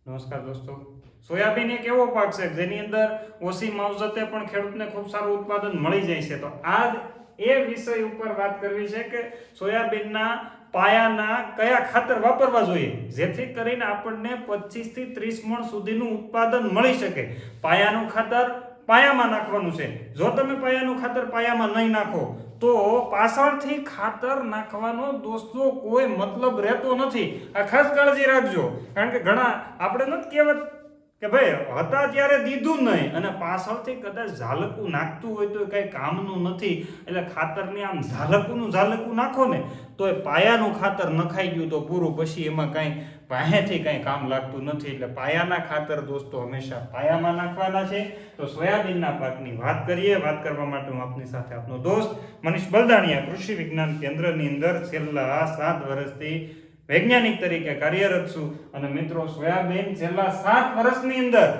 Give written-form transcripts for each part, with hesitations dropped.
નમસ્કાર દોસ્તો, સોયાબીન એક એવો પાક છે જેની અંદર ઓછી માવજતે પણ ખેડૂતને ખૂબ સારું ઉત્પાદન મળી જાય છે. તો આજ એ વિષય ઉપર વાત કરવી છે કે સોયાબીનના પાયાના કયા ખાતર વાપરવા જોઈએ જેથી કરીને આપણને 25 થી 30 મણ સુધીનું ઉત્પાદન મળી શકે. પાયાનું ખાતર પાયામાં નાખવાનું છે. જો તમે પાયાનું ખાતર પાયામાં નહીં નાખો તો પાછળથી ખાતર નાખવાનો દોસ્તો કોઈ મતલબ રહેતો નથી. આ ખાસ કાળજી રાખજો, કારણ કે ઘણા આપણે નથી કહેવત કે ભાઈ હતા ત્યારે દીધું નહીં અને પાછળથી કદાચ ઝાલકું નાખતું હોય તો કંઈ કામનું નથી. એટલે ખાતરની આમ ઝાલકું નાખો ને તો એ પાયાનું ખાતર નખાઈ ગયું તો પૂરું, પછી એમાં કાંઈ પાયાથી કાંઈ કામ લાગતું નથી. એટલે પાયાના ખાતર દોસ્તો હંમેશા પાયામાં નાખવાના છે. તો સોયાબીનના પાકની વાત કરીએ. વાત કરવા માટે હું આપની સાથે આપનો દોસ્ત મનીષ બલદાણિયા કૃષિ વિજ્ઞાન કેન્દ્રની અંદર છેલ્લા 7 વર્ષથી વૈજ્ઞાનિક તરીકે કાર્યરત છું. અને મિત્રો, સોયાબીન છેલ્લા 7 વર્ષની અંદર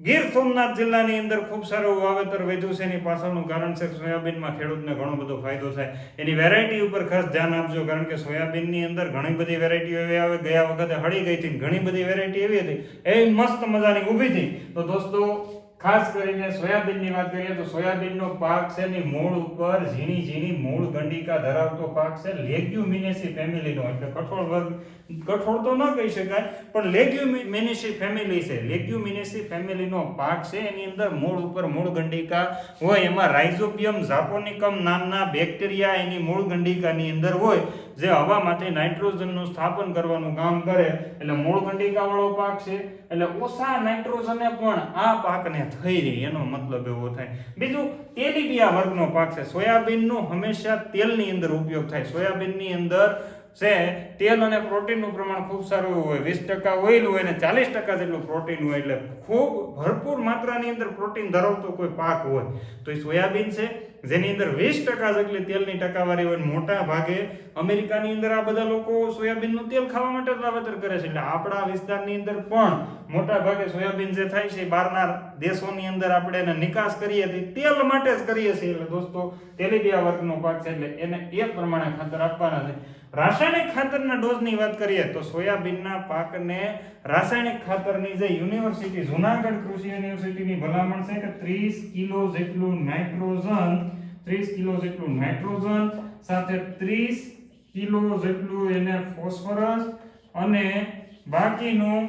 ગીર સોમનાથ જિલ્લાની અંદર ખૂબ સારું વાવેતર વધ્યું છે. એની પાછળનું કારણ છે કે સોયાબીનમાં ખેડૂતને ઘણો બધો ફાયદો થાય. એની વેરાયટી ઉપર ખાસ ધ્યાન આપજો, કારણ કે સોયાબીનની અંદર ઘણી બધી વેરાયટીઓ એવી આવે. ગયા વખતે હળી ગઈ હતી, ઘણી બધી વેરાયટી એવી હતી એ મસ્ત મજાની ઊભી હતી. તો દોસ્તો, ખાસ કરીને સોયાબીનની વાત કરીએ તો સોયાબીનનો પાક છે એની મૂળ ઉપર ઝીણી મૂળ ગંડિકા ધરાવતો પાક છે. લેગ્યુમિનેસી ફેમિલીનો, એટલે કઠોળ વર્ગ, કઠોળ તો ન કહી શકાય પણ લેગ્યુમિનેસી ફેમિલી છે. લેગ્યુમિનેસી ફેમિલીનો પાક છે. એની અંદર મૂળ ઉપર મૂળ ગંડિકા હોય. એમાં રાઇઝોબિયમ ઝાપોનિકમ નામના બેક્ટેરિયા એની મૂળ ગંડિકાની અંદર હોય, જે હવામાંથી નાઇટ્રોજનનું સ્થાપન કરવાનું કામ કરે. એટલે મૂળ ગંડિકા વાળો પાક છે. એટલે ઓછા નાઇટ્રોજને પણ આ પાકને થઈ રહી, એનો મતલબ એવો થાય. બીજું, તેલીબિયા વર્ગનો પાક છે. સોયાબીનનો હંમેશા તેલની અંદર ઉપયોગ થાય. સોયાબીનની અંદર છે તેલ અને પ્રોટીનનું પ્રમાણ ખૂબ સારું હોય. 20% ઓઇલ હોય અને 40% જેટલું પ્રોટીન હોય. એટલે ખૂબ ભરપૂર માત્રાની અંદર પ્રોટીન ધરાવતો કોઈ પાક હોય તો એ સોયાબીન છે, જેની અંદર 20% જેટલી તેલની ટકાવારી હોય. મોટા ભાગે અમેરિકાની અંદર આ બધા લોકો સોયાબીનનું તેલ ખાવા માટે વાવેતર કરે છે. એટલે આપણા વિસ્તારની અંદર પણ મોટા ભાગે સોયાબીન જે થાય છે બહારના દેશોની અંદર આપણે એને નિકાસ કરીએ છીએ, તેલ માટે જ કરીએ છીએ. એટલે દોસ્તો, તેલીબિયા વર્ગનો પાક છે એટલે એને એ પ્રમાણે ખાતર આપવાના છે. રાસાયણિક ખાતરના ડોઝની વાત કરીએ તો સોયાબીનના પાકને રાસાયણિક ખાતરની જે યુનિવર્સિટી જૂનાગઢ કૃષિ યુનિવર્સિટીની ભલામણ છે કે 30 કિલો જેટલું નાઇટ્રોજન સાથે 30 કિલો જેટલું એને ફોસ્ફરસ અને બાકીનું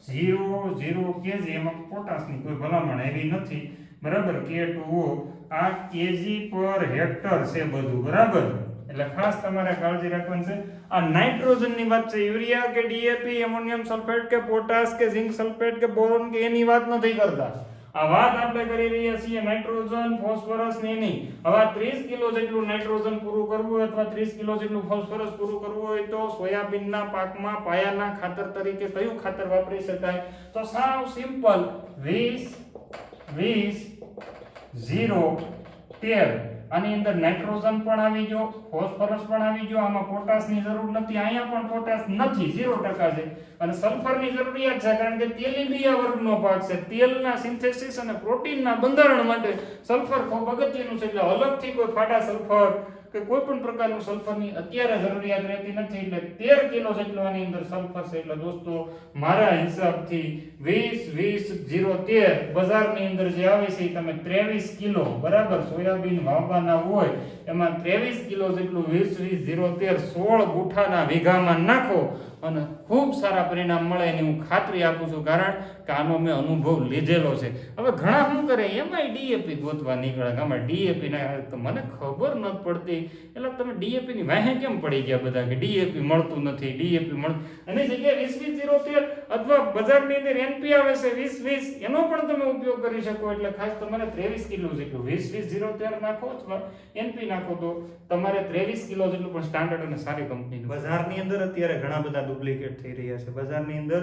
0.0 kg એમાં પોટાશની કોઈ ભલામણ એવી નથી, બરાબર. K2O આ કેજી પર હેક્ટર છે બધું, બરાબર. એટલે ખાસ તમારે કાળજી રાખવાની છે. આ નાઇટ્રોજનની વાત છે. યુરિયા કે ડીએપી, એમોનિયમ સલ્ફેટ કે પોટાશ કે ઝિંક સલ્ફેટ કે બોરોન કે એની વાત નથી કરતા. આ વાત આપણે કરી રહ્યા છીએ નાઇટ્રોજન, ફોસ્ફરસ ને એની. હવે 30 કિલો જેટલું નાઇટ્રોજન પૂરું કરવું હોય અથવા 30 કિલો જેટલું ફોસ્ફરસ પૂરું કરવું હોય તો સોયાબીનના પાકમાં પાયાના ખાતર તરીકે કયું ખાતર વાપરી શકાય? તો સાવ સિમ્પલ 20-20-0-13. આની અંદર નાઇટ્રોજન પણ આવી ગયો, ફોસ્ફરસ પણ આવી ગયો. આમાં પોટાશની જરૂર નથી, અહીંયા પણ પોટાશ નથી, 0% છે. અને સલ્ફરની જરૂરિયાત છે, કારણ કે તેલીબિયા વર્ગનો પાક છે. તેલના સિન્થેસિસ અને પ્રોટીનના બંધારણ માટે સલ્ફર ખૂબ અગત્યનું છે. એટલે અલગથી કોઈ ફાટા સલ્ફર કે કોઈ પણ પ્રકારનું સલ્ફરની અત્યારે જરૂરિયાત રહેતી નથી. એટલે 13 કિલો જેટલું આની અંદર સલ્ફર છે. એટલે દોસ્તો, મારા હિસાબથી 20-20-0-13 બજારની અંદર જે આવે છે તમે 23 કિલો, બરાબર, સોયાબીન વાવવાના હોય એમાં 23 કિલો જેટલું 20-20-0-13 16 ગુઠાના વીઘામાં નાખો અને ખૂબ સારા પરિણામ મળે એની હું ખાતરી આપું છું, કારણ કે આનો મેં અનુભવ લીધેલો છે. હવે ઘણા શું કરે, એમાંય ડીએપી ગોતવા નીકળે. આમાં ડીએપી ના, તો મને ખબર નથી પડતી. એટલે તમે ડીએપી ની વાહે કેમ પડી ગયા બધા કે ડીએપી મળતું નથી, ડીએપી મળતું. એની જગ્યાએ 20-20-0-13 અથવા બજારની અંદર એનપી આવે છે 20-20, એનો પણ તમે ઉપયોગ કરી શકો. એટલે ખાસ તમારે 23 કિલો જેટલું 20-20-0-13 નાખો અથવા એનપી નાખો તો તમારે 23 કિલો જેટલું પણ સ્ટાન્ડર્ડ અને સારી કંપનીનું. બજારની અંદર અત્યારે ઘણા બધા ડુપ્લિકેટ થઈ રહ્યા છે. બજારની અંદર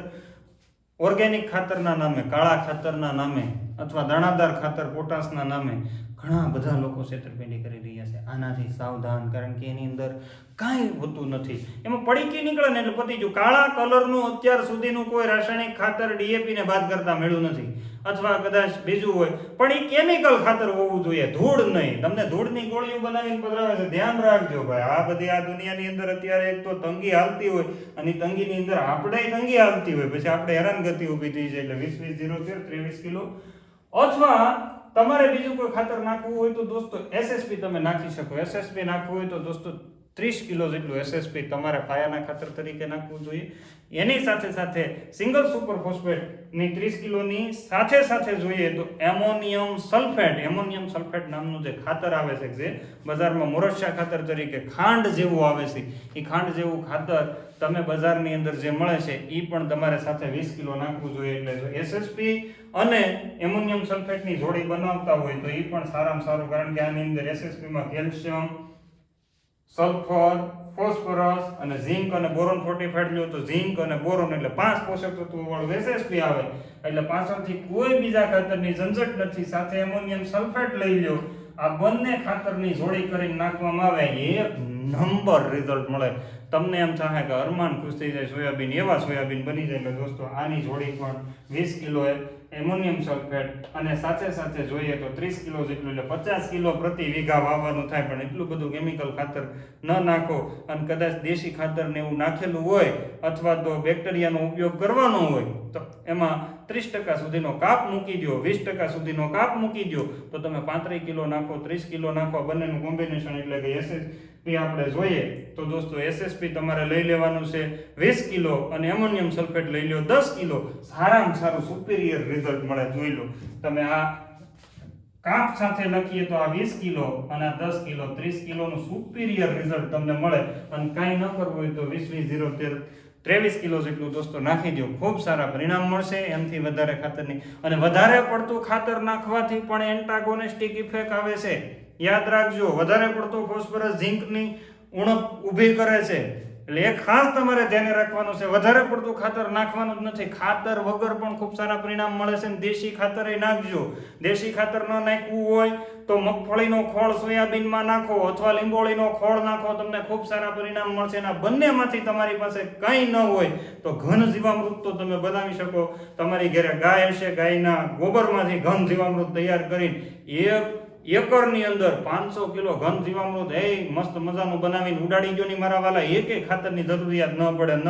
ઓર્ગેનિક ખાતરના નામે, કાળા ખાતરના નામે અથવા દાણાદાર ખાતર પોટાશના નામે ઘણા બધા લોકો છેતરપિંડી કરી રહ્યા છે. આનાથી સાવધાન, કારણ કે એની અંદર કાંઈ હોતું નથી. એમાં પડીકી નીકળે ને એટલે પતી ગયું. કાળા કલરનું અત્યાર સુધીનું કોઈ રાસાયણિક ખાતર ડીએપી ને બાદ કરતા મળ્યું નથી, અથવા કદાચ બીજું હોય, પણ એ કેમિકલ ખાતર હોવું જોઈએ, ધૂળ નહીં. તમને ધૂળની ગોળીઓ બનાવીને પધરાવે છે, ધ્યાન રાખજો ભાઈ. આ બધી આ દુનિયાની અંદર અત્યારે એક તો તંગી હાલતી હોય, અને તંગીની અંદર આપણે તંગી હાલતી હોય, પછી આપણે હેરાનગતિ ઊભી થઈ જાય. એટલે 20-20-0-13 23 કિલો, અથવા તમારે બીજું કોઈ ખાતર નાખવું હોય તો દોસ્તો એસએસપી તમે નાખી શકો. એસએસપી નાખવું હોય તો દોસ્તો 30 કિલો જેટલું એસએસપી તમારે પાયાના ખાતર તરીકે નાખવું જોઈએ. એની સાથે સાથે સિંગલ સુપર ફોસ્ફેટની 30 કિલોની સાથે સાથે જોઈએ તો એમોનિયમ સલ્ફેટ નામનું જે ખાતર આવે છે, જે બજારમાં મોરસિયા ખાતર તરીકે ખાંડ જેવું આવે છે, એ ખાંડ જેવું ખાતર તમે બજારની અંદર જે મળે છે એ પણ તમારે સાથે 20 કિલો નાખવું જોઈએ. એટલે જો એસએસપી અને એમોનિયમ સલ્ફેટની જોડી બનાવતા હોય તો એ પણ સારામાં સારું, કારણ કે આની અંદર એસએસપીમાં કેલ્શિયમ, સલ્ફર, ફોસ્ફરસ અને ઝિંક અને બોરોન ફોર્ટિફાઈડ લ્યો તો ઝિંક અને બોરોન એટલે 5 પોષક તત્વો વાળું એસએસપી આવે. એટલે પાછળથી કોઈ બીજા ખાતરની ઝંઝટ નથી. સાથે એમોનિયમ સલ્ફેટ લઈ લ્યો, આ બંને ખાતરની જોડી કરીને નાખવામાં આવે, એક નંબર રિઝલ્ટ મળે. તમને એમ થાય કે અરમાન ખુશ થઈ જાય, સોયાબીન એવા સોયાબીન બની જાય. એટલે દોસ્તો આની જોડી પણ 20 કિલો એમોનિયમ સલ્ફેટ અને સાથે સાથે જોઈએ તો 30 કિલો જેટલું, એટલે 50 કિલો પ્રતિ વીઘા વાવવાનું થાય. પણ એટલું બધું કેમિકલ ખાતર ન નાખો, અને કદાચ દેશી ખાતર ને એવું નાખેલું હોય અથવા તો બેક્ટેરિયાનો ઉપયોગ કરવાનો હોય તો એમાં 30% સુધીનો કાપ મૂકી દો, 20% સુધીનો કાપ મૂકી દો, તો તમે 35 કિલો નાખો, 30 કિલો નાખો, બંનેનું કોમ્બિનેશન એટલે કે એસએસપી આપણે જોઈએ તો દોસ્તો એસએસપી તમારે લઈ લેવાનું છે 20 કિલો અને એમોનિયમ સલ્ફેટ લઈ લો 10 કિલો. સારામાં સારું સુપીરિયર રિઝલ્ટ મળે, જોઈ લો તમે. આ કાપ સાથે લખીએ તો આ 20 કિલો અને આ 10 કિલો, 30 કિલોનું સુપીરિયર રિઝલ્ટ તમને મળે. અને કાંઈ ન કરવું હોય તો 20-20-0-13 23 કિલો જેટલું દોસ્તો નાખી દો, ખૂબ સારા પરિણામ મળશે. એમથી વધારે ખાતરની, અને વધારે પડતું ખાતર નાખવાથી પણ એન્ટાગોનિસ્ટિક ઇફેક્ટ આવે છે, યાદ રાખજો. વધારે પડતું ફોસ્ફરસ ઝિંકની ઉણપ ઊભી કરે છે, એટલે એ ખાસ તમારે ધ્યાને રાખવાનું છે. વધારે પડતું ખાતર નાખવાનું જ નથી. ખાતર વગર પણ ખૂબ સારા પરિણામ મળે છે. દેશી ખાતર એ નાખજો. દેશી ખાતર ન નાખવું હોય તો મગફળીનો ખોળ સોયાબીનમાં નાખો, અથવા લીંબોળીનો ખોળ નાખો, તમને ખૂબ સારા પરિણામ મળશે. એના બંનેમાંથી તમારી પાસે કંઈ ન હોય તો ઘન જીવામૃત તો તમે બનાવી શકો. તમારી ઘરે ગાય હશે, ગાયના ગોબરમાંથી ઘન જીવામૃત તૈયાર કરીને એકરની અંદર 500 કિલો ઘન જીવામૃત મસ્ત મજાનું બનાવીને ઉડાડી ગયો ની મારા વાલા. એકે ખાતરની જરૂરિયાત ન પડે, ન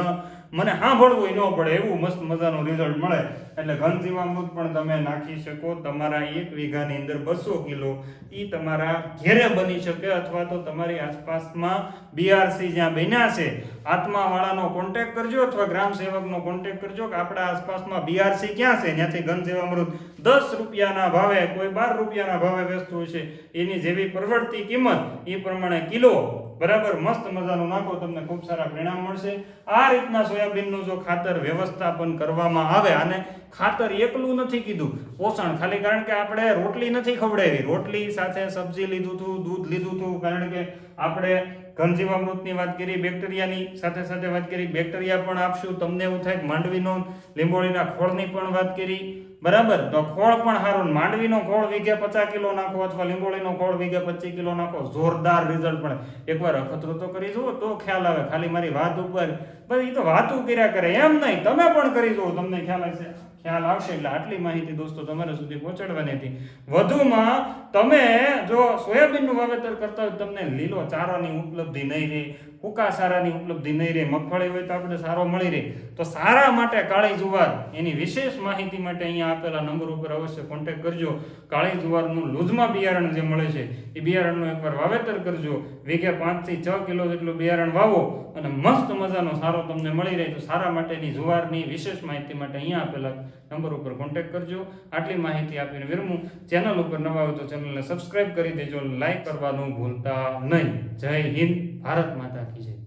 મને સાંભળવું ન પડે, એવું મસ્ત મજાનું રિઝલ્ટ મળે. એટલે ઘન જીવામૃત પણ તમે નાખી શકો. તમારા 1 વીઘાની અંદર 200 કિલો એ તમારા ઘેરે બની શકે, અથવા તો તમારી આસપાસમાં બીઆરસી જ્યાં બન્યા છે, આત્માવાળાનો કોન્ટેક્ટ કરજો, અથવા ગ્રામ સેવકનો કોન્ટેક્ટ કરજો કે આપણા આસપાસમાં બીઆરસી ક્યાં છે, ત્યાંથી ઘન જીવામૃત 10 રૂપિયાના ભાવે, કોઈ 12 રૂપિયાના ભાવે વેચતું છે. એની જેવી પરવડતી કિંમત એ પ્રમાણે કિલો બરાબર મસ્ત મજાનું નાખો, તમને ખૂબ સારા પરિણામ મળશે. આ રીતના સોયાબીનનું જો ખાતર વ્યવસ્થાપન કરવામાં આવે, અને ખાતર એકલું નથી કીધું, પોષણ ખાલી, કારણ કે આપણે રોટલી નથી ખવડાવી, રોટલી સાથે સબ્જી લીધું હતું, દૂધ લીધું હતું, કારણ કે આપણે ઘન જીવામૃતની વાત કરી, બેક્ટેરિયાની સાથે સાથે વાત કરી, બેક્ટેરિયા પણ આપશું. તમને એવું થાય કે માંડવીનો, લીંબોળીના ખોળની પણ વાત કરી, બરાબર, તો ખોળ પણ સારું. માંડવીનો ખોળ વીઘે 50 કિલો નાખો, અથવા લીંબોળીનો ખોળ વીઘે 25 કિલો નાખો, જોરદાર રિઝલ્ટ મળે. એકવાર અખતરો તો કરી જુઓ તો ખ્યાલ આવે. ખાલી મારી વાત ઉપર બસ એ તો વાતું કર્યા કરે એમ નહીં, તમે પણ કરી જુઓ, તમને ખ્યાલ આવશે. એટલે આટલી માહિતી દોસ્તો તમારા સુધી પહોંચાડવાની હતી. વધુમાં તમે જો સોયાબીનનું વાવેતર કરતા હોય, તમને લીલો ચારાની ઉપલબ્ધિ નહીં રહે, સૂકા સારાની ઉપલબ્ધિ નહીં રહે, મગફળી હોય તો આપણે સારો મળી રહે, તો સારા માટે કાળી જુવાર એની વિશેષ માહિતી માટે અહીંયા આપેલા નંબર ઉપર અવશ્ય કોન્ટેક્ટ કરજો. કાળી જુવારનું લૂઝમાં બિયારણ જે મળે છે એ બિયારણનું એકવાર વાવેતર કરજો. વીઘે 5 થી 6 કિલો જેટલું બિયારણ વાવો અને મસ્ત મજાનો સારો તમને મળી રહે. તો સારા માટેની જુવારની વિશેષ માહિતી માટે અહીંયા આપેલા નંબર ઉપર કોન્ટેક્ટ કરજો. આટલી માહિતી આપીને વિરમું. ચેનલ ઉપર નવા હોય તો ચેનલને સબસ્ક્રાઇબ કરી દેજો, લાઈક કરવાનું ભૂલતા નહીં. જય હિન્દ, ભારત માતા કી જય.